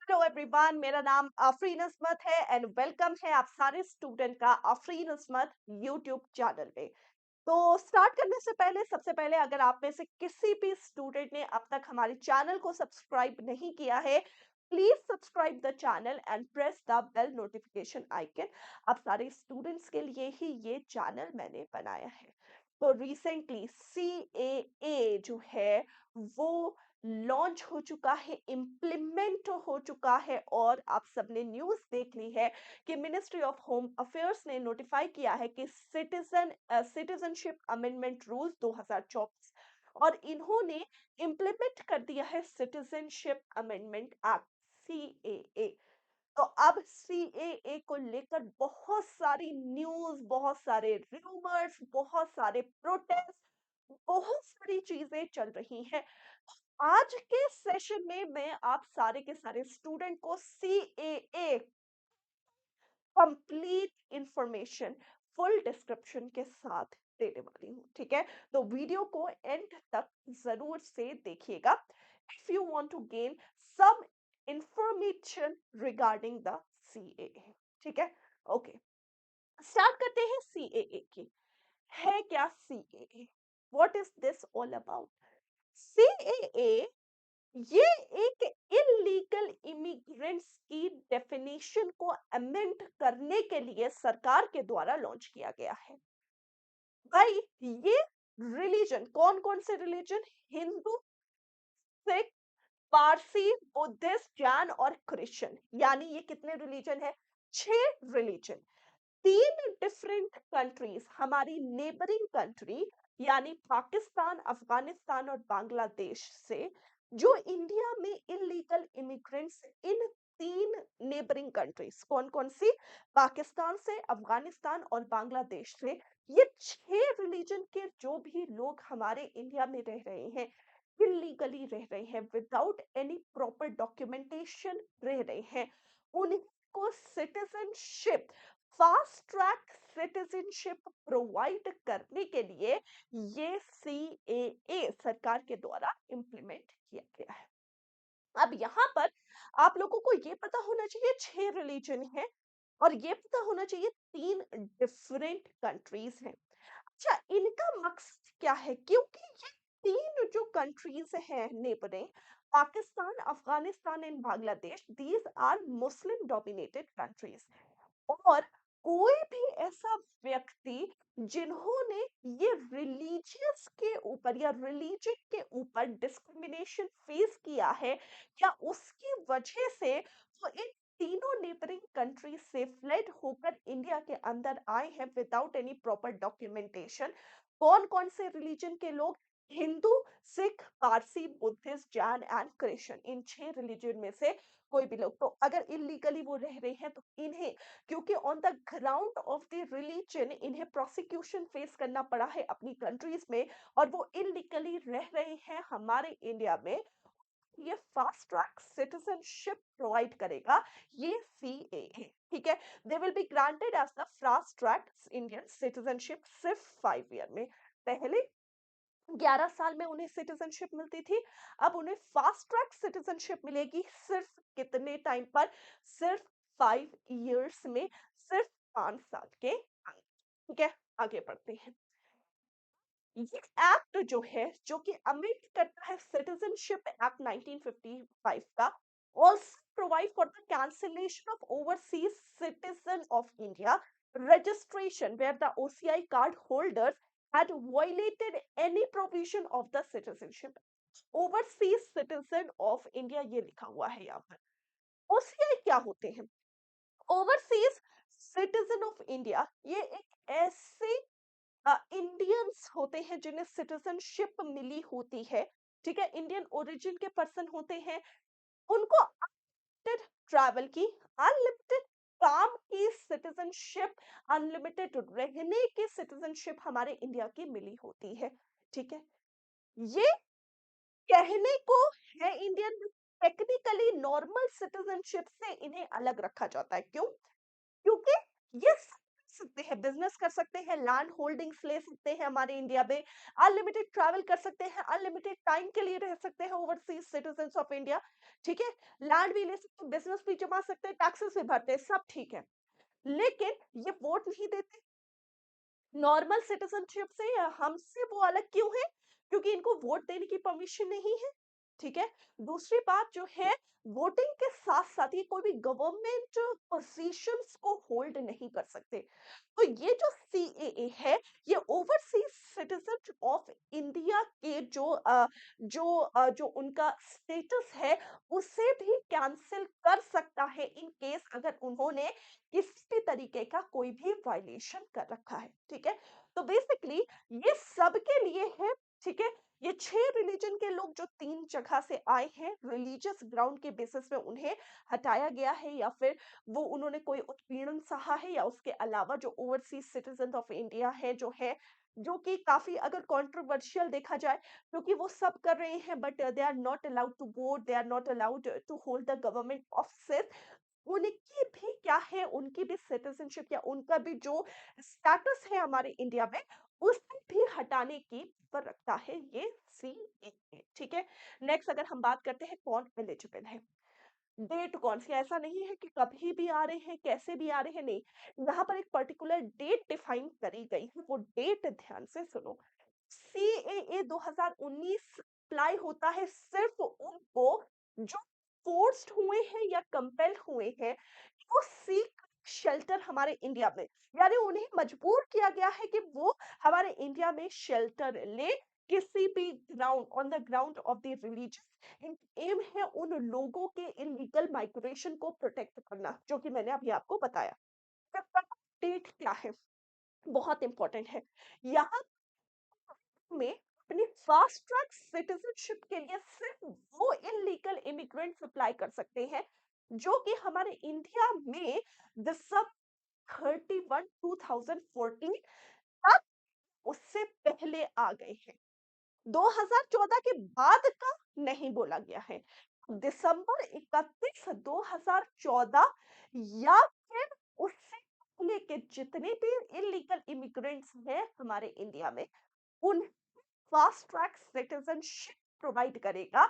Hello everyone, मेरा नाम आफरीन अस्मत है एंड वेलकम है आप सारे स्टूडेंट का आफरीन अस्मत यूट्यूब चैनल पे। तो स्टार्ट करने से पहले सबसे पहले अगर आप में से किसी भी स्टूडेंट ने अब तक हमारे चैनल को सब्सक्राइब नहीं किया है, please subscribe the channel and press the bell notification icon. आप सारे स्टूडेंट्स के लिए ही ये चैनल मैंने बनाया है। तो रिसेंटली CAA जो है वो लॉन्च हो चुका है, इम्प्लीमेंट हो चुका है और आप सबने न्यूज़ देख ली है कि मिनिस्ट्री ऑफ होम अफेयर्स ने नोटिफाई किया है कि सिटीजनशिप अमेंडमेंट रूल्स 2024 और इन्होंने इम्प्लीमेंट कर दिया है सिटीजनशिप अमेंडमेंट एक्ट CAA। तो अब CAA को लेकर बहुत सारी न्यूज़, बहुत सारे रूमर्स, बहुत सारे प्रोटेस्ट, बहुत सारी चीजें चल रही हैं। आज के सेशन में मैं आप सारे के सारे स्टूडेंट को CAA complete information full description के साथ देने वाली हूँ, ठीक है। तो वीडियो को एंड तक जरूर से देखिएगा if you want to gain some information regarding the CAA, ठीक है। ओके, स्टार्ट करते हैं CAA की। है क्या CAA? What is this all about? CAA ये एक इलीगल इमिग्रेंट्स की डेफिनेशन को अमेंड करने के लिए सरकार के द्वारा लॉन्च किया गया है। भाई, ये रिलीजन कौन कौन से रिलीजन? हिंदू, सिख, पारसी, बुद्धिस्ट, जैन और क्रिश्चियन, यानी ये कितने रिलीजन है? 6 रिलीजन। 3 डिफरेंट कंट्रीज, हमारी नेबरिंग कंट्री यानी पाकिस्तान, अफगानिस्तान और बांग्लादेश से जो इंडिया में इलीगल इमिग्रेंट्स, इन 3 नेबरिंग कंट्रीज कौन कौन सी? पाकिस्तान से, अफगानिस्तान और बांग्लादेश से, ये 6 रिलीजन के जो भी लोग हमारे इंडिया में रह रहे हैं, इलीगली रह रहे हैं, विदाउट एनी प्रॉपर डॉक्यूमेंटेशन रह रहे हैं, उनको citizenship, fast track citizenship provide करने के लिए ये CAA सरकार के द्वारा इम्प्लीमेंट किया गया है। अब यहाँ पर आप लोगों को ये पता होना चाहिए 6 रिलीजन है और ये पता होना चाहिए 3 डिफरेंट कंट्रीज हैं। अच्छा, इनका मकसद क्या है? क्योंकि ये 3 जो कंट्रीज हैं neighbouring, Pakistan, Afghanistan and Bangladesh, these are Muslim dominated countries. और कोई भी ऐसा व्यक्ति जिन्होंने ये रिलीजियस के ऊपर या रिलीजन के ऊपर डिस्क्रिमिनेशन फेस किया है या उसकी वजह से वो इन 3 नेबरिंग कंट्रीज से फ्लेड होकर इंडिया के अंदर आए हैं विदाउट एनी प्रॉपर डॉक्यूमेंटेशन। कौन कौन से रिलीजन के लोग? Hindu, Sikh, Parsi, Buddhist, Jain and Christian, in 6 religion में से कोई भी लोग। तो अगर इलीगली वो रह रहे हैं तो इन्हें, क्योंकि on the ground of the religion इन्हें प्रोसिक्यूशन फेस करना पड़ा है अपनी कंट्रीज में और वो इलीगली रह रहे हैं हमारे इंडिया में, ये फास्ट ट्रैक सिटीजनशिप प्रोवाइड करेगा ये CAA, ठीक है। They will be granted as the fast track Indian citizenship सिर्फ 5 ईयर में। पहले 11 साल में उन्हें सिटीजनशिप मिलती थी, अब उन्हें फास्ट ट्रैक सिटीजनशिप मिलेगी सिर्फ कितने टाइम पर? सिर्फ 5 इयर्स में, सिर्फ 5 साल के अंदर, ठीक है। आगे बढ़ते हैं। ये एक्ट जो है, जो कि अमेंड करता है सिटीजनशिप एक्ट 1955 का, also provide for the cancellation of overseas citizen of India registration where the OCI card holders had violated any provision of the citizenship। Overseas citizen of India ये लिखा हुआ है यहाँ पर। OCI क्या होते हैं? ओवरसीज सिटीजन ऑफ इंडिया ये एक ऐसे इंडियंस होते हैं जिन्हें सिटीजनशिप मिली होती है, ठीक है, इंडियन ओरिजिन के पर्सन होते हैं। उनको अनलिमिटेड ट्रैवल की, अनलिमिटेड काम की सिटीजनशिप, अनलिमिटेड रहने की सिटीजनशिप हमारे इंडिया की मिली होती है, ठीक है। ये कहने को है इंडियन, टेक्निकली नॉर्मल सिटीजनशिप से इन्हें अलग रखा जाता है। क्यों? क्योंकि ये सकते हैं, बिज़नेस कर सकते हैं, लैंड होल्डिंग्स ले सकते हैं हमारे इंडिया में, अनलिमिटेड ट्रैवल कर सकते हैं, अनलिमिटेड टाइम के लिए रह सकते हैं ओवरसीज़ सिटिज़न्स ऑफ इंडिया, ठीक है? लैंड भी ले सकते हैं, बिज़नेस भी जमा सकते हैं, टैक्सेस भी भरते हैं, सब ठीक है। लेकिन ये वोट नहीं देते। नॉर्मल सिटीजनशिप से हमसे वो अलग क्यों है? क्योंकि इनको वोट देने की परमिशन नहीं है, ठीक है? दूसरी बात जो है, वोटिंग के साथ-साथ ये कोई भी गवर्नमेंट पोज़ीशंस को होल्ड नहीं कर सकते। तो ये जो सीएए है, ये ओवरसीज़ सिटीज़न ऑफ इंडिया के जो उनका स्टेटस है, उसे भी कैंसल कर सकता है इन केस अगर उन्होंने किसी भी तरीके का कोई भी वायलेशन कर रखा है, ठीक है? तो बेसिकली ये सबके लिए है, ठीक है? ये 6 रिलीजन के लोग जो 3 जगह से आए हैं, रिलीजियस ग्राउंड के बेसिस पे उन्हें हटाया गया है या फिर वो उन्होंने कोई उत्पीड़न सहा है या उसके अलावा जो ओवरसीज़ सिटीज़न ऑफ इंडिया है, जो कि काफ़ी अगर कंट्रोवर्शियल देखा जाए, क्योंकि वो सब कर रहे हैं but they are not allowed to vote, they are not allowed to hold the government offices. उनकी भी क्या है, उनकी भी सिटीज़नशिप या उनका भी जो स्टेटस है हमारे इंडिया में, उसे भी हटाने की पर रखता है ये सीएए, ठीक है? नेक्स्ट अगर हम बात करते हैं कौन एलिजिबल है। डेट कौन सी, ऐसा नहीं है कि कभी भी आ रहे हैं, कैसे भी आ रहे हैं, नहीं। यहाँ पर एक पर्टिकुलर डेट डिफाइन करी गई है, वो डेट ध्यान से सुनो। सीएए 2019 अप्लाई होता है सिर्फ उनको जो फोर्स्ड हुए हैं या कंपेल्ड हुए हैं कि वो सीक शेल्टर हमारे इंडिया में, यानी उन्हें मजबूर किया गया है कि वो हमारे इंडिया में शेल्टर ले, किसी भी ground on the ground of the religion. एम है उन लोगों के इलीगल माइग्रेशन को प्रोटेक्ट करना, जो कि मैंने अभी आपको बताया। डेट क्या है, बहुत इंपॉर्टेंट है। यहाँ में अपनी फास्ट ट्रैक सिटीजनशिप के लिए सिर्फ वो इलीगल इमिग्रेंट्स अप्लाई कर सकते हैं जो कि हमारे इंडिया में दिसंबर 31 2014 तक उससे पहले आ गए हैं। 2014 के बाद का नहीं बोला गया है। दिसंबर 31 2014 या फिर उससे पहले के जितने भी इलीगल इमिग्रेंट्स हैं हमारे इंडिया में, उन फास्ट ट्रैक सिटीजनशिप प्रोवाइड करेगा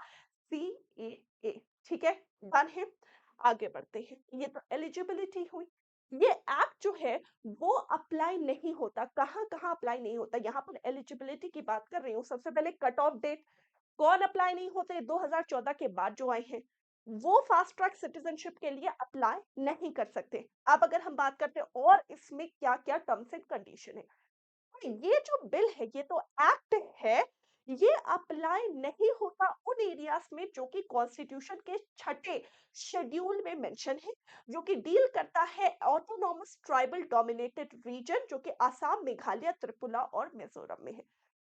सीएए, ठीक है? डन है। आगे बढ़ते हैं, ये तो एलिजिबिलिटी हुई। ये एक्ट जो है वो अप्लाई नहीं होता, कहाँ कहाँ अप्लाई नहीं होता, यहाँ पर एलिजिबिलिटी की बात कर रही हूँ। सबसे पहले कट ऑफ डेट, कौन अप्लाई नहीं होते, 2014 के बाद जो आए हैं वो फास्ट ट्रैक सिटीजनशिप के लिए अप्लाई नहीं कर सकते। अब अगर हम बात करते हैं और इसमें क्या क्या टर्म्स एंड कंडीशन है, ये जो बिल है, ये तो एक्ट है, ये अप्लाई नहीं होता उन एरियाज में जो कि कॉन्स्टिट्यूशन के छठे शेड्यूल में मेंशन है, जो कि डील करता है ऑटोनॉमस ट्राइबल डोमिनेटेड रीजन, जो कि आसाम, मेघालय, त्रिपुरा और मिजोरम में है।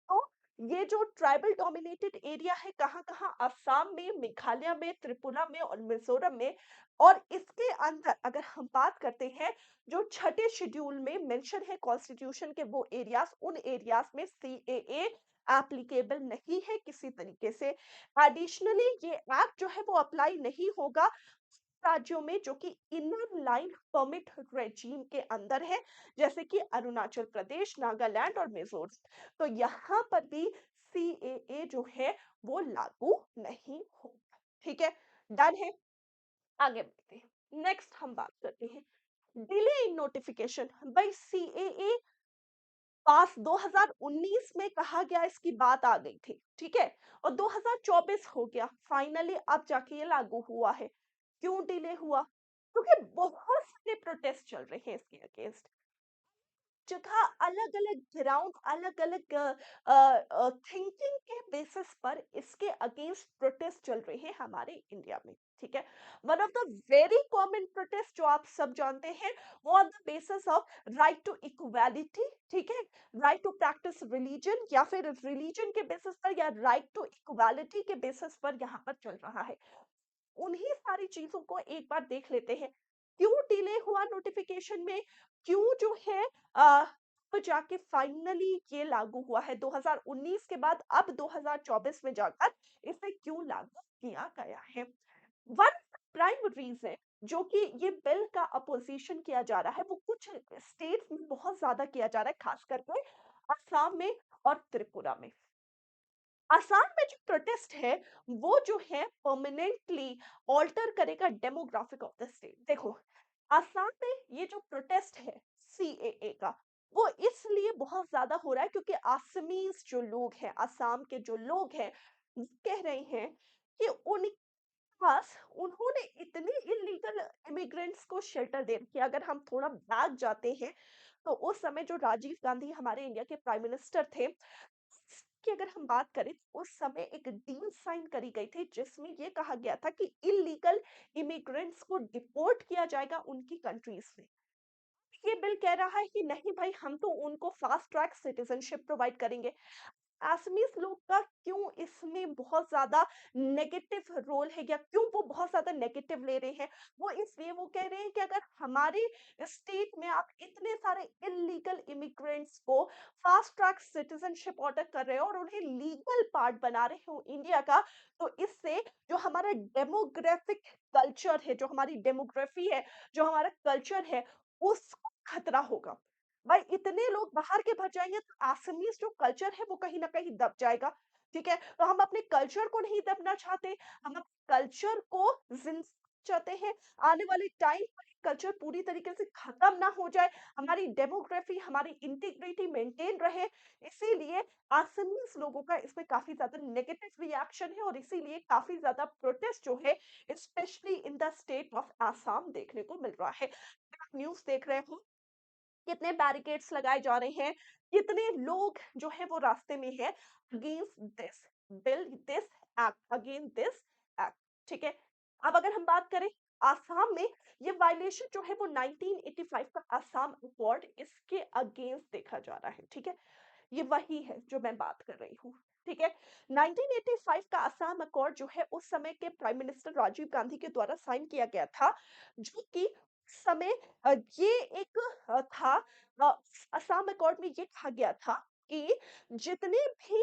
तो ये जो ट्राइबल डोमिनेटेड एरिया है, कहाँ-कहाँ, असम में, मेघालय में, त्रिपुरा में और मिजोरम में। और इसके अंदर अगर हम बात करते हैं, जो छठे शेड्यूल में मेंशन है कॉन्स्टिट्यूशन के वो एरियाज, उन एरियाज में सीएए एप्लीकेबल नहीं है किसी तरीके से। एडिशनली ये एक्ट जो है वो अप्लाई नहीं होगा राज्यों में जो कि इनर लाइन परमिट रेजीम के अंदर है, जैसे कि अरुणाचल प्रदेश, नागालैंड और मिजोरम। तो यहाँ पर भी सीएए जो है वो लागू नहीं होगा, ठीक है? डन है। आगे बढ़ते हैं, नेक्स्ट हम बात करते हैं डिले इन नोटिफिकेशन। भाई सीएए पास 2019 में कहा गया, इसकी बात आ गई थी, ठीक है? और 2024 हो गया, फाइनली अब जाके ये लागू हुआ है। क्यों डिले हुआ? क्योंकि बहुत सारे प्रोटेस्ट चल रहे हैं इसके अगेंस्ट। जगह अलग-अलग ग्राउंड, अलग-अलग थिंकिंग के बेसिस पर इसके अगेंस्ट प्रोटेस्ट चल रहे हैं हमारे इंडिया में, ठीक है? One of the very common protest जो आप सब जानते हैं, वो on the basis of right to equality, ठीक है? राइट टू प्रैक्टिस रिलीजन या फिर रिलीजन के बेसिस पर या राइट टू इक्वालिटी के बेसिस पर यहाँ पर चल रहा है। उन्हीं सारी चीज़ों को एक बार देख लेते हैं। क्यों डिले हुआ नोटिफ़िकेशन में? क्यों जो है अब जाके फाइनली ये लागू हुआ है 2019 के बाद अब 2024 में जाकर इसे क्यों लागू किया गया है? वन प्राइम रीज़न जो कि ये बिल का अपोज़िशन किया जा रहा है, वो कुछ स्टेट्स में बहुत ज़्यादा किया जा रहा है, ख़ास करके असम में और त्रिपुरा में। असम में जो प्रोटेस्ट है, वो जो है परमानेंटली अल्टर करेगा डेमोग्राफिक ऑफ द स्टेट। देखो, असम में ये जो प्रोटेस्ट है सीएए का, वो इसलिए बहुत ज़्यादा हो रहा है क्योंकि असमीज़ जो लोग हैं, असम के जो लोग हैं, वो कह रहे हैं कि उनके पास उन्होंने इतने इल्लीगल इमिग्रेंट्स को शेल्टर दे रखी है। अगर हम थोड़ा बैक जाते हैं, तो उस समय जो राजीव गांधी हमारे इंडिया के प्राइम मिनिस्टर थे, की अगर हम बात करें तो उस समय एक डील साइन करी गई थी जिसमें ये कहा गया था कि इलीगल इमिग्रेंट्स को डिपोर्ट किया जाएगा उनकी कंट्रीज में। ये बिल कह रहा है कि नहीं भाई, हम तो उनको फास्ट ट्रैक सिटीजनशिप प्रोवाइड करेंगे। असमीज लोग का क्यों इसमें बहुत ज़्यादा नेगेटिव रोल है, या क्यों वो बहुत ज़्यादा नेगेटिव ले रहे हैं? वो इसलिए वो कह रहे हैं कि अगर हमारे स्टेट में आप इतने सारे इल्लीगल इमिग्रेंट्स को फास्ट ट्रैक सिटीजनशिप ऑर्डर कर रहे हो और उन्हें लीगल पार्ट बना रहे हो इंडिया का, तो इससे जो हमारा डेमोग्राफिक कल्चर है, जो हमारी डेमोग्राफी है, जो हमारा कल्चर है, उसको खतरा होगा। भाई इतने लोग बाहर के भग जाएँगे तो असमीज़ जो कल्चर है वो कहीं न कहीं दब जाएगा, ठीक है? तो हम अपने कल्चर को नहीं दबना चाहते, हम अपने कल्चर को ज़िंदा चाहते हैं। आने वाले टाइम पर ये कल्चर पूरी तरीके से खत्म ना हो जाए, हमारी डेमोग्राफी, हमारी इंटीग्रिटी मेंटेन रहे, इसीलिए असमीज़ लोगों का इसमें काफ़ी ज़्यादा नेगेटिव रिएक्शन है और इसीलिए काफ़ी ज़्यादा प्रोटेस्ट जो है, specially in the state of Assam देखने को मिल रहा है। आप न्यूज़ देख रहे हो, कितने बैरिकेड्स लगाए जा रहे हैं, कितने लोग जो है वो रास्ते में हैं against this bill, this act, against this act, ठीक है? अब अगर हम बात करें आसाम में, ये वायलेशन जो है वो 1985 का आसाम अकॉर्ड, इसके अगेंस्ट देखा जा रहा है, ठीक है? ये वही है जो मैं बात कर रही हूँ, ठीक है? 1985 का असम अकॉर्ड जो है उस समय के प्राइम मिनिस्टर राजीव गांधी के द्वारा साइन किया गया था, जो कि उस समय ये एक था, अ, असम अकॉर्ड में ये कहा गया था कि जितने भी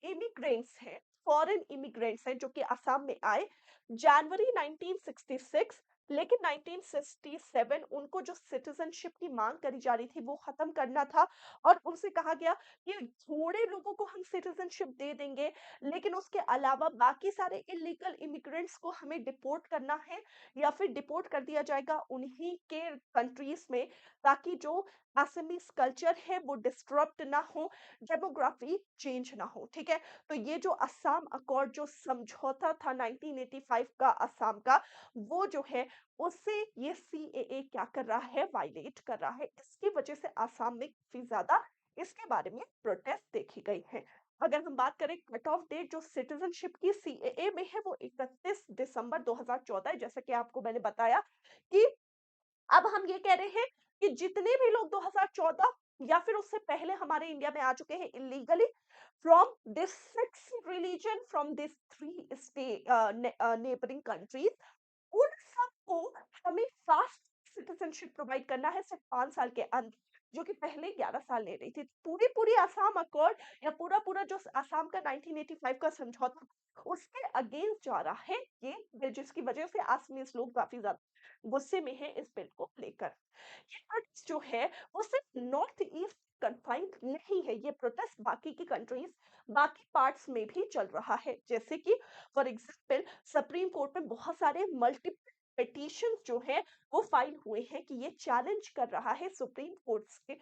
इमिग्रेंट्स हैं, फॉरेन इमिग्रेंट्स हैं जो कि असम में आए जनवरी 1966, लेकिन 1967 उनको जो सिटीजनशिप की मांग करी जा रही थी वो खत्म करना था और उनसे कहा गया कि थोड़े लोगों को हम सिटीजनशिप दे देंगे, लेकिन उसके अलावा बाकी सारे इलीगल इमिग्रेंट्स को हमें डिपोर्ट करना है या फिर डिपोर्ट कर दिया जाएगा उन्हीं के कंट्रीज में, ताकि जो असमीज कल्चर है वो डिस्टर्ब्ड ना हो, डेमोग्राफी चेंज ना हो, ठीक है? तो ये जो असम अकॉर्ड जो समझौता था 1985 का असम का, वो जो है उससे ये सीएए क्या कर रहा है, वायलेट कर रहा है। इसकी वजह से आसाम में काफ़ी ज़्यादा इसके बारे में प्रोटेस्ट देखी गई है। अगर हम बात करें कट ऑफ डेट जो सिटीजनशिप की सीएए में है, वो 31 दिसंबर 2014 है, जैसा कि आपको मैंने बताया कि अब हम ये कह रहे हैं कि जितने भी लोग 2014 या फिर उससे पहले हमारे इंडिया में आ चुके हैं illegally from this 6 religion, from this 3 neighbouring countries, उन सबको हमें फास्ट सिटीजनशिप प्रोवाइड करना है सिर्फ 5 साल के अंदर, जो कि पहले 11 साल ले रही थी। पूरी-पूरी असम अकॉर्ड या पूरा-पूरा जो असम का 1985 का समझौता, उसके अगेंस्ट जा रहा है ये बिल, जिसकी वजह से असमीज लोग काफ़ी ज़्यादा गुस्से में हैं इस बिल को लेकर। ये प्रोटेस्ट जो है वो सिर्फ नॉर्थ ईस्ट कन्फाइंड नहीं है, ये प्रोटेस्ट बाकी की कंट्रीज, बाकी पार्ट्स में भी चल रहा है। जैसे कि फॉर एग्जांपल सुप्रीम कोर्ट में बहुत सारे मल्टीपल पिटीशंस जो हैं वो फाइल हुए हैं कि ये चैलेंज कर रहा है सुप्रीम कोर्ट्स के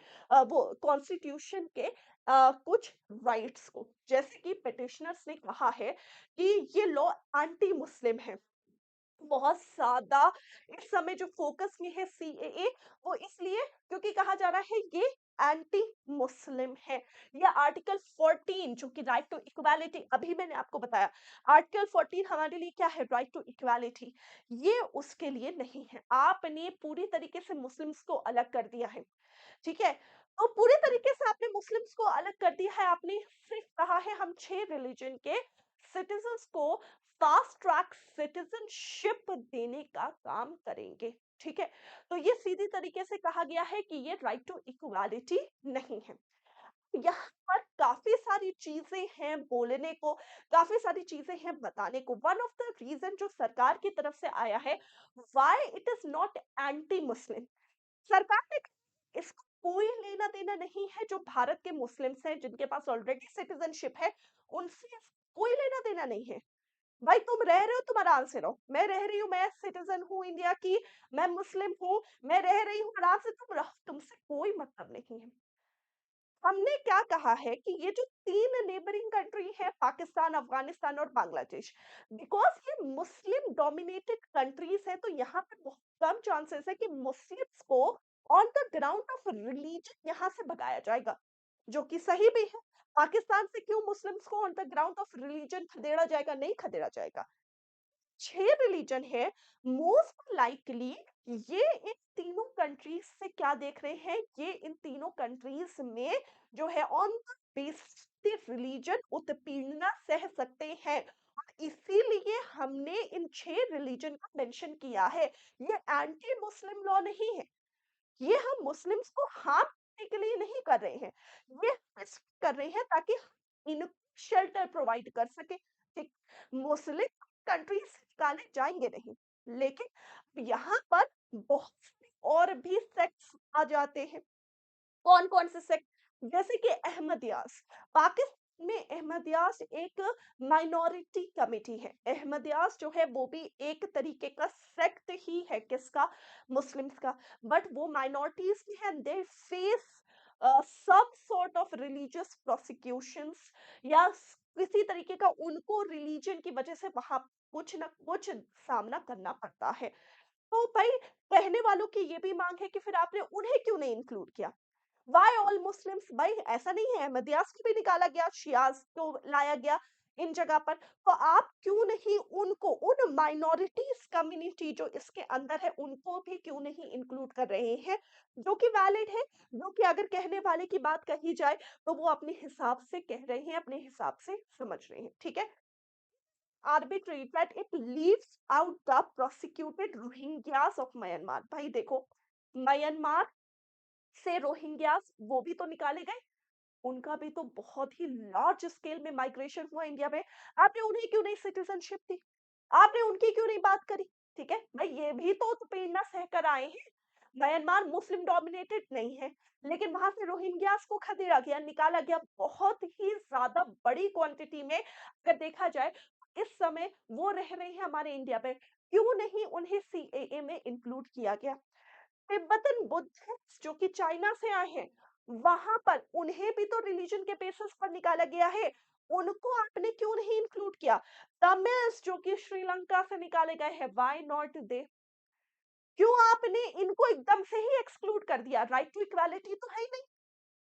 वो कॉन्स्टिट्यूशन के कुछ राइट्स को। जैसे कि पिटिशनर्स ने कहा है कि ये लॉ एंटी मुस्लिम है। बहुत ज़्यादा इस समय जो फ़ोकस में है सीएए, वो इसलिए क्योंकि कहा जा रहा है ये एंटी मुस्लिम है। या आर्टिकल 14 जो कि राइट टू इक्वालिटी, अभी मैंने आपको बताया, आर्टिकल 14 हमारे लिए क्या है, राइट टू इक्वालिटी, ये उसके लिए नहीं है। आपने पूरी तरीके से मुस्लिम्स को अलग कर दिया है। ठीक है? तो पूरे तरीके से आपने मुस्लिम्स को अलग कर दिया है, आपने सिर्फ कहा है हम 6 रिलीजन के सिटीजन्स को फास्ट ट्रैक सिटीजनशिप देने का काम करेंगे, ठीक है? तो ये सीधी तरीके से कहा गया है कि ये राइट टू इक्वालिटी नहीं है। यहाँ पर काफ़ी सारी चीज़ें हैं बोलने को, काफ़ी सारी चीज़ें हैं बताने को। वन ऑफ द रीज़न जो सरकार की तरफ से आया है, why it is not anti Muslim. सरकार ने कहा, इसको कोई लेना-देना नहीं है जो भारत के मुस्लिम्स हैं, जिनके पास ऑलरेडी सिटीज़नशिप है, उनसे कोई लेना-देना नहीं है। भाई तुम रह रहे हो, तुम आराम से रहो। मैं रह रही हूँ, मैं सिटीज़न हूँ इंडिया की, मैं मुस्लिम हूँ, मैं रह रही हूँ, आराम से तुम रहो, तुमसे कोई मतलब नहीं है। हमने क्या कहा है कि ये जो 3 नेबरिंग कंट्री है, पाकिस्तान, अफ़गानिस्तान और बांग्लादेश, बिकॉज़ ये मुस्लिम डोमिनेटेड कंट्रीज़ हैं, तो यहाँ पर बहुत कम चांसेस है कि मुस्लिम्स को on the ground of religion यहाँ से भगाया जाएगा, जो कि सही भी है। पाकिस्तान से क्यों मुस्लिम्स को on the ground of religion खदेड़ा जाएगा? नहीं खदेड़ा जाएगा। 6 रिलीजन है, मोस्ट लाइकली ये इन तीनों कंट्रीज से क्या देख रहे हैं, ये इन तीनों कंट्रीज में जो है ऑन द बेसिस रिलीजन उत्पीड़ना सह सकते हैं, और इसीलिए हमने इन 6 रिलीजन को मेंशन किया है। ये एंटी मुस्लिम लॉ नहीं है, ये हम मुस्लिम्स को हार्म करने के लिए नहीं कर रहे हैं, ये हम इसलिए कर रहे हैं ताकि हम इनको शेल्टर प्रोवाइड कर सके। ठीक, मुस्लिम कंट्री से निकाले जाएंगे नहीं, लेकिन यहाँ पर बहुत से और भी सेक्ट्स आ जाते हैं। कौन-कौन से सेक्ट? जैसे कि अहमदियास। पाकिस्तान में अहमदियास एक माइनॉरिटी कमिटी है। अहमदियास जो है वो भी एक तरीके का सेक्ट ही है, किसका? मुस्लिम्स का। बट वो माइनॉरिटीज में है, they face some sort of religious prosecutions, या किसी तरीके का उनको रिलीजन की वजह से वहां कुछ ना कुछ सामना करना पड़ता है। तो भाई, कहने वालों की ये भी मांग है कि फिर आपने उन्हें क्यों नहीं इंक्लूड किया? Why all Muslims? भाई ऐसा नहीं है, अहमदियास को भी निकाला गया, शियाज को लाया गया इन जगह पर, तो आप क्यों नहीं उनको, उन माइनॉरिटीज कम्युनिटी जो इसके अंदर है, उनको भी क्यों नहीं इंक्लूड कर रहे हैं, जो कि वैलिड है, जो कि अगर कहने वाले की बात कही जाए तो वो अपने हिसाब से कह रहे हैं, अपने हिसाब से समझ रहे हैं, ठीक है। arbitrary that it leaves out the prosecuted Rohingyas of Myanmar। भाई देखो, म्यांमार से रोहिंग्यास वो भी तो निकाले गए, उनका भी तो बहुत ही लार्ज स्केल में माइग्रेशन हुआ इंडिया में। आपने उन्हें क्यों नहीं सिटीजनशिप दी? आपने उनकी क्यों नहीं बात करी? ठीक है भाई, ये भी तो उत्पीड़ना सहकर आए हैं। म्यांमार मुस्लिम डोमिनेटेड नहीं है, लेकिन वहां से रोहिंग्यास को खदेड़ा गया, निकाला गया बहुत ही ज्यादा बड़ी क्वांटिटी में। अगर देखा जाए तो इस समय वो रह रहे हैं हमारे इंडिया में, क्यों नहीं उन्हें सीएए में इंक्लूड किया गया? तिब्बतन बुद्धिस्ट जो कि चाइना से आए हैं, वहां पर उन्हें भी तो रिलीजन के बेसिस पर निकाला गया है, उनको आपने क्यों नहीं इंक्लूड किया? तमिल्स जो कि श्रीलंका से निकाले गए हैं, व्हाई नॉट दे? क्यों आपने इनको एकदम से ही एक्सक्लूड कर दिया? राइट टू इक्वालिटी तो है ही नहीं।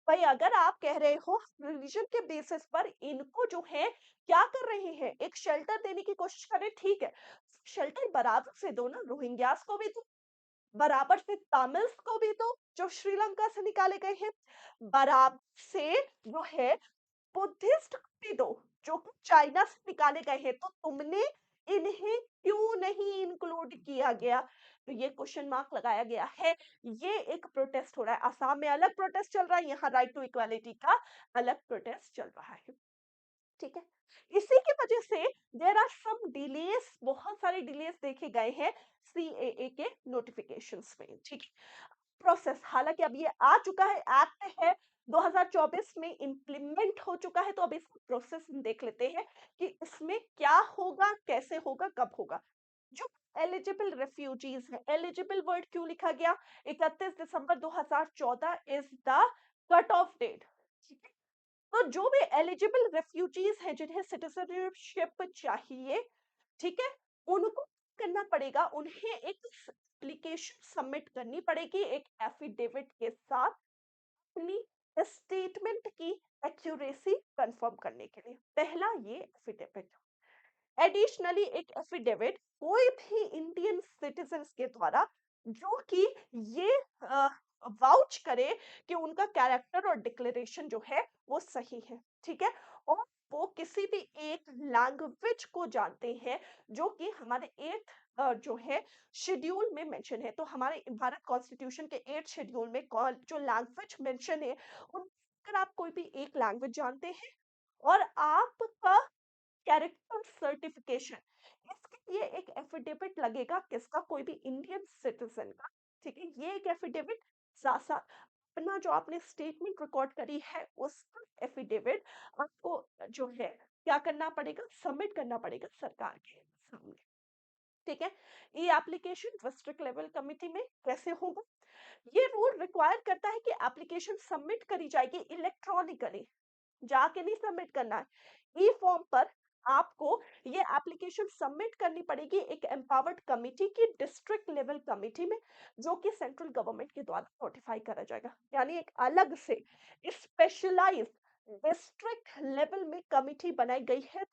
भाई अगर आप कह रहे हो रिलीजन के बेसिस पर इनको जो है क्या कर रहे हैं, एक शेल्टर देने की कोशिश कर रहे हैं, ठीक है, शेल्टर बराबर से दो ना, रोहिंग्यास को भी दो, बराबर से तमिल्स को भी दो जो श्रीलंका से निकाले गए हैं, बराबर से जो है बुद्धिस्ट को भी दो जो कि चाइना से निकाले गए हैं, तो तुमने इन्हें क्यों नहीं इंक्लूड किया गया? तो ये क्वेश्चन मार्क लगाया गया है। ये एक प्रोटेस्ट हो रहा है, असम में अलग प्रोटेस्ट चल रहा है, यहाँ राइट टू इक्वालिटी का अलग प्रोटेस्ट चल रहा है, ठीक है। इसी की वजह से देयर आर सम डिलेस, बहुत सारे डिलेस देखे गए हैं सीएए के नोटिफिकेशंस में, ठीक है। प्रोसेस हालांकि अब ये आ चुका है, एक्ट है 2024 में इम्प्लीमेंट हो चुका है, तो अब इसका प्रोसेस हम देख लेते हैं कि इसमें क्या होगा, कैसे होगा, कब होगा। जो एलिजिबल रेफ्यूजीज है, एलिजिबल वर्ड क्यों लिखा गया? 31 December 2014 is the cut off date, ठीक है। तो जो भी एलिजिबल रेफ्यूजीज हैं जिन्हें सिटीजनशिप चाहिए, ठीक है, उनको करना पड़ेगा, उन्हें एक एप्लीकेशन सबमिट करनी पड़ेगी एक एफिडेविट के साथ, अपनी स्टेटमेंट की एक्यूरेसी कंफर्म करने के लिए। पहला ये एफिडेविट। एडिशनली एक एफिडेविट कोई भी इंडियन सिटीजन्स के द्वारा जो कि ये वाउच करे कि उनका कैरेक्टर और डिक्लेरेशन जो है वो सही है, ठीक है, और वो किसी भी एक लैंग्वेज को जानते हैं जो कि हमारे 8th जो है शेड्यूल में मेंशन है। तो हमारे भारत कॉन्स्टिट्यूशन के 8th शेड्यूल में जो लैंग्वेज मेंशन है, उन अगर आप कोई भी एक लैंग्वेज जानते हैं और आपका कैरेक्टर सर्टिफिकेशन, इसके लिए एक एफिडेविट लगेगा किसका, कोई भी इंडियन सिटीजन का। ठीक है, ये एक एफिडेविट साथ साथ अपना जो आपने स्टेटमेंट रिकॉर्ड करी है उसका एफिडेविट आपको जो है क्या करना पड़ेगा, सबमिट करना पड़ेगा सरकार के सामने। ठीक है, ये एप्लीकेशन डिस्ट्रिक्ट लेवल कमिटी में कैसे होगा, ये रूल रिक्वायर करता है कि एप्लीकेशन सबमिट करी जाएगी इलेक्ट्रॉनिकली, जाके नहीं सबमिट करना है। ई फॉर्म पर आपको ये एप्लीकेशन सबमिट करनी पड़ेगी एक एम्पावर्ड कमिटी की, डिस्ट्रिक्ट लेवल कमिटी में, जो कि सेंट्रल गवर्नमेंट के द्वारा नोटिफाई करा जाएगा। यानी एक अलग से स्पेशलाइज्ड डिस्ट्रिक्ट लेवल में कमिटी बनाई गई है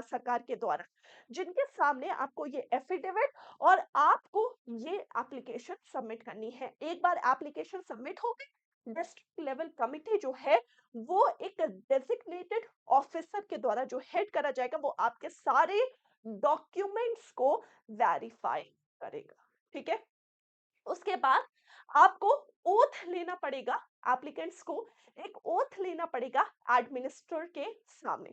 सरकार के द्वारा, जिनके सामने आपको ये एफिडेविट और आपको ये एप्लीकेशन सबमिट करनी है। एक बार एप्लीकेशन सबमिट हो गई, डिस्ट्रिक्ट लेवल कमिटी जो है वो एक डेजिग्नेटेड ऑफिसर के द्वारा जो हेड करा जाएगा, वो आपके सारे डॉक्यूमेंट्स को वेरीफाई करेगा। ठीक है, उसके बाद आपको ओथ लेना पड़ेगा, एप्लीकेंट्स को एक ओथ लेना पड़ेगा एडमिनिस्ट्रेटर के सामने।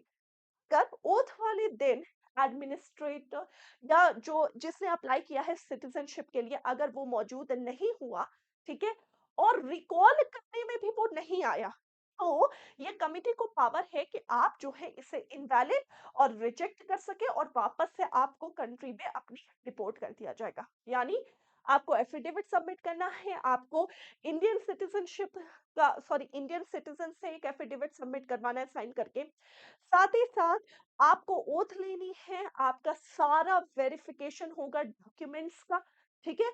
कब, ओथ वाले दिन एडमिनिस्ट्रेटर या जो जिसने अप्लाई किया है सिटीजनशिप के लिए, अगर वो मौजूद नहीं हुआ, ठीक है, और रिकॉल करने में भी वो नहीं आया, तो ये कमिटी को पावर है कि आप जो है इसे इनवैलिड और रिजेक्ट कर सके और वापस से आपको कंट्री में अपनी रिपोर्ट कर दिया जाएगा। यानी आपको एफिडेविट सबमिट करना है, आपको इंडियन सिटीजनशिप का सॉरी इंडियन सिटीजन से एक एफिडेविट सबमिट करवाना है साइन करके, साथ ही साथ आपको ओथ लेनी है, आपका सारा वेरिफिकेशन होगा डॉक्यूमेंट्स का। ठीक है,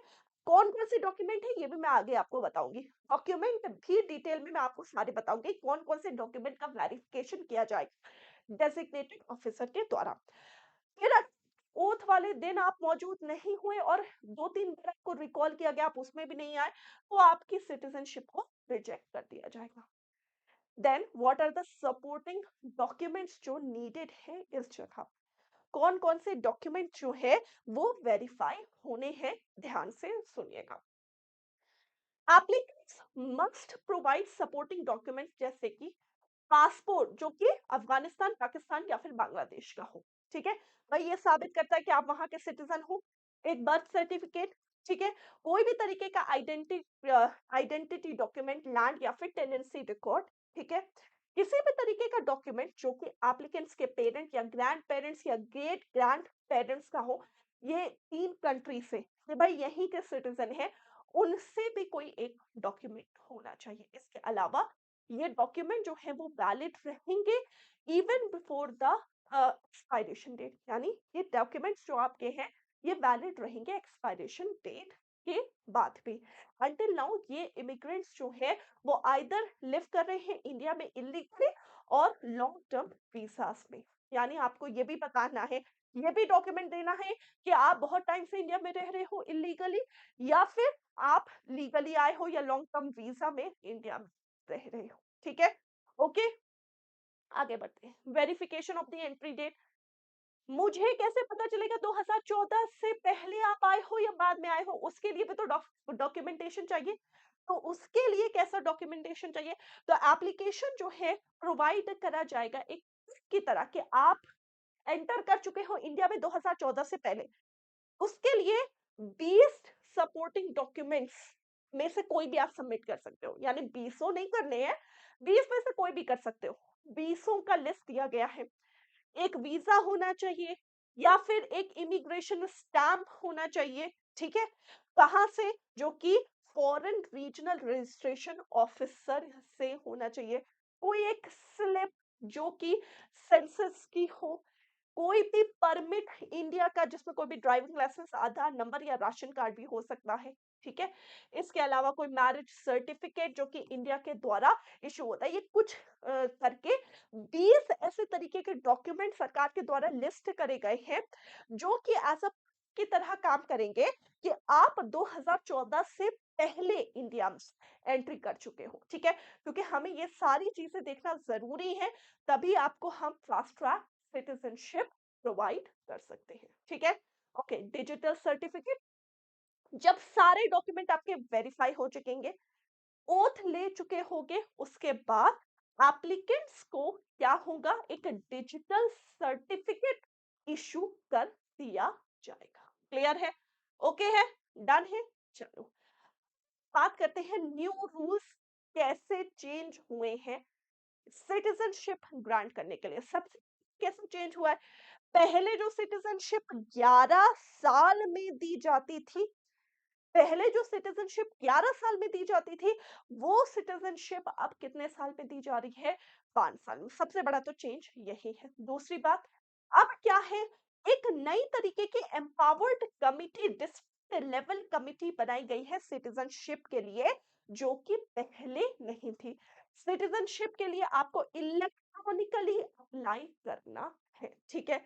कौन कौन से डॉक्यूमेंट है ये भी मैं आगे आपको बताऊंगी, डॉक्यूमेंट भी डिटेल में मैं आपको सारे बताऊंगी कौन कौन से डॉक्यूमेंट का वेरिफिकेशन किया जाएगा डेजिग्नेटेड ऑफिसर के द्वारा। फिर ओथ वाले दिन आप मौजूद नहीं हुए और 2-3 बार आपको रिकॉल किया गया, आप उसमें भी नहीं आए, तो आपकी सिटीजनशिप को रिजेक्ट कर दिया जाएगा। Then what are the supporting documents जो नीडेड है इस जगह, कौन कौन से डॉक्यूमेंट जो है वो वेरीफाई होने हैं, ध्यान से सुनिएगा। Applicants must provide supporting documents जैसे कि पासपोर्ट जो कि अफगानिस्तान, पाकिस्तान या फिर बांग्लादेश का हो। ठीक है, भाई ये साबित करता है कि आप वहां के सिटीजन हो। एक बर्थ सर्टिफिकेट, ठीक है, कोई भी तरीके का आइडेंटिटी डॉक्यूमेंट, लैंड या फिर टेनेंसी रिकॉर्ड। ठीक है, किसी भी तरीके का डॉक्यूमेंट जो कि एप्लीकेंट्स के पेरेंट या ग्रैंड पेरेंट्स या ग्रेट ग्रैंड पेरेंट्स का हो, ये 3 कंट्री से कि भाई यहीं के सिटीजन है, उनसे भी कोई एक डॉक्यूमेंट होना चाहिए। इसके अलावा ये डॉक्यूमेंट जो है वो वैलिड रहेंगे even before the expiration date, यानी ये डॉक्यूमेंट्स जो आपके हैं ये वैलिड रहेंगे एक्सपायरेशन डेट के बाद भी। अंटिल नाउ ये इमिग्रेंट्स जो है वो आइदर लिव कर रहे हैं इंडिया में इलीगली और लॉन्ग टर्म वीसास में, यानी आपको ये भी बताना है, ये भी डॉक्यूमेंट देना है कि आप बहुत टाइम से इंडिया में रह रहे हो इलीगली, या फिर आप लीगली आए हो या लॉन्ग टर्म वीजा में इंडिया में रह रहे हो। ठीक है, ओके, आगे बढ़ते हैं। Verification of the entry date, मुझे कैसे पता चलेगा 2014 से पहले आप आए हो या बाद में आए हो, उसके लिए भी तो डॉक्यूमेंटेशन चाहिए। तो उसके लिए कैसा डॉक्यूमेंटेशन चाहिए, तो एप्लीकेशन जो है प्रोवाइड करा जाएगा एक की तरह कि आप एंटर कर चुके हो इंडिया में 2014 से पहले, उसके लिए 20 सपोर्टिंग डॉक्यूमेंट्स में से कोई भी आप सबमिट कर सकते हो, यानी 20 नहीं करने हैं, 20 में से कोई भी कर सकते हो। 20 का लिस्ट दिया गया है, एक वीजा होना चाहिए या फिर एक इमिग्रेशन स्टैम्प होना चाहिए। ठीक है, कहाँ से, जो कि फॉरेन रीजनल रजिस्ट्रेशन ऑफिसर से होना चाहिए, कोई एक स्लिप जो कि सेंसस की हो, कोई भी परमिट इंडिया का जिसमें कोई भी ड्राइविंग लाइसेंस, आधार नंबर या राशन कार्ड भी हो सकता है। ठीक है, इसके अलावा कोई मैरिज सर्टिफिकेट जो कि इंडिया के द्वारा इशू होता है। ये कुछ करके 20 ऐसे तरीके के डॉक्यूमेंट सरकार के द्वारा लिस्ट करे गए हैं जो कि एज अ की तरह काम करेंगे कि आप 2014 से पहले इंडिया में एंट्री कर चुके हो। ठीक है, क्योंकि हमें ये सारी चीजें देखना जरूरी है, तभी आपको हम फास्ट ट्रैक सिटीजनशिप प्रोवाइड कर सकते हैं। ठीक है, ओके, डिजिटल सर्टिफिकेट, जब सारे डॉक्यूमेंट आपके वेरीफाई हो चुकेंगे, ओथ ले चुके होगे, उसके बाद एप्लीकेंट्स को क्या होगा, एक डिजिटल सर्टिफिकेट इशू कर दिया जाएगा। क्लियर है? ओके है? डन है? चलो बात करते हैं न्यू रूल्स कैसे चेंज हुए हैं सिटीजनशिप ग्रांट करने के लिए। सबसे कैसे चेंज हुआ है? पहले जो सिटीजनशिप 11 साल में दी जाती थी, पहले जो सिटीजनशिप 11 साल में दी जाती थी, वो सिटीजनशिप अब कितने साल में दी जा रही है? 5 साल में। सबसे बड़ा तो चेंज यही है। दूसरी बात, अब क्या है, एक नई तरीके की empowered committee, district level committee बनाई गई है सिटीजनशिप के लिए, जो कि पहले नहीं थी। सिटीजनशिप के लिए आपको इलेक्ट्रॉनिकली अप्लाई करना है, ठीक है?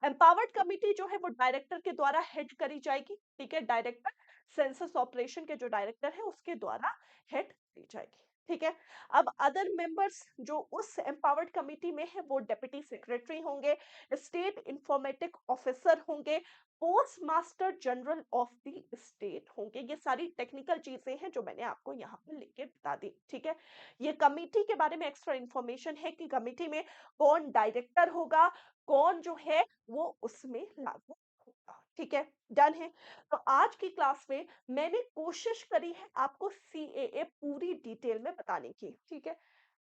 एम्पावर्ड कमिटी जो है वो डायरेक्टर के द्वारा हेड करी जाएगी, ठीक है? डायरेक्टर, सेंसस ऑपरेशन के जो डायरेक्टर है उसके द्वारा हेड की जाएगी, ठीक है? अब अदर मेंबर्स जो उस एम्पावर्ड कमिटी में है वो डेप्यूटी सेक्रेटरी होंगे, स्टेट इंफॉर्मेटिक ऑफिसर होंगे, post master general of the state होंगे। ये सारी टेक्निकल चीजें हैं जो मैंने आपको यहाँ पर लिख के बता दी, ठीक है? ये कमिटी के बारे में एक्स्ट्रा इंफॉर्मेशन है कि कमिटी में कौन डायरेक्टर होगा, कौन जो है वो उसमें लागू होगा, ठीक है? डन है? तो आज की क्लास में मैंने कोशिश करी है आपको सीएए पूरी डिटेल में बताने की, ठीक है?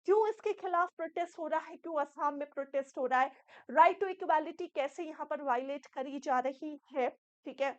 क्यों इसके खिलाफ प्रोटेस्ट हो रहा है, क्यों असम में प्रोटेस्ट हो रहा है, राइट टू इक्वालिटी कैसे यहाँ पर वायलेट करी जा रही है, ठीक है?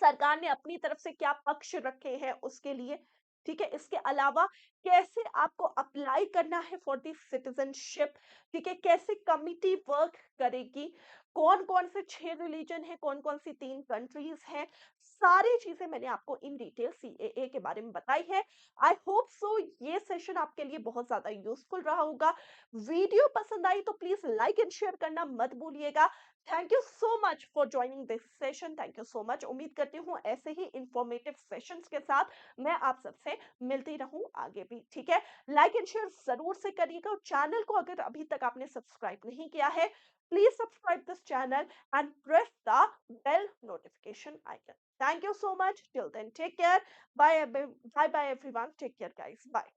सरकार ने अपनी तरफ से क्या पक्ष रखे हैं उसके लिए, ठीक है? इसके अलावा कैसे आपको अप्लाई करना है फॉर द सिटीजनशिप, ठीक है? कैसे कमिटी वर्क करेगी, कौन-कौन से 6 रिलीजन है, कौन-कौन सी 3 कंट्रीज हैं, सारी चीजें मैंने आपको इन डिटेल सीएए के बारे में बताई है। आई होप सो ये सेशन आपके लिए बहुत ज्यादा यूजफुल रहा होगा। वीडियो पसंद आई तो प्लीज लाइक एंड शेयर करना मत भूलिएगा। Thank you so much for joining this session. Thank you so much. उम्मीद करती हूँ ऐसे ही इंफॉर्मेटिव सेशंस के साथ मैं आप सबसे मिलती रहूं आगे भी, ठीक है? लाइक एंड शेयर जरूर से करिएगा और चैनल को अगर अभी तक आपने सब्सक्राइब नहीं किया है, please subscribe this channel and press the bell notification icon. Thank you so much. Till then take care. Bye bye bye everyone. Take care guys. Bye.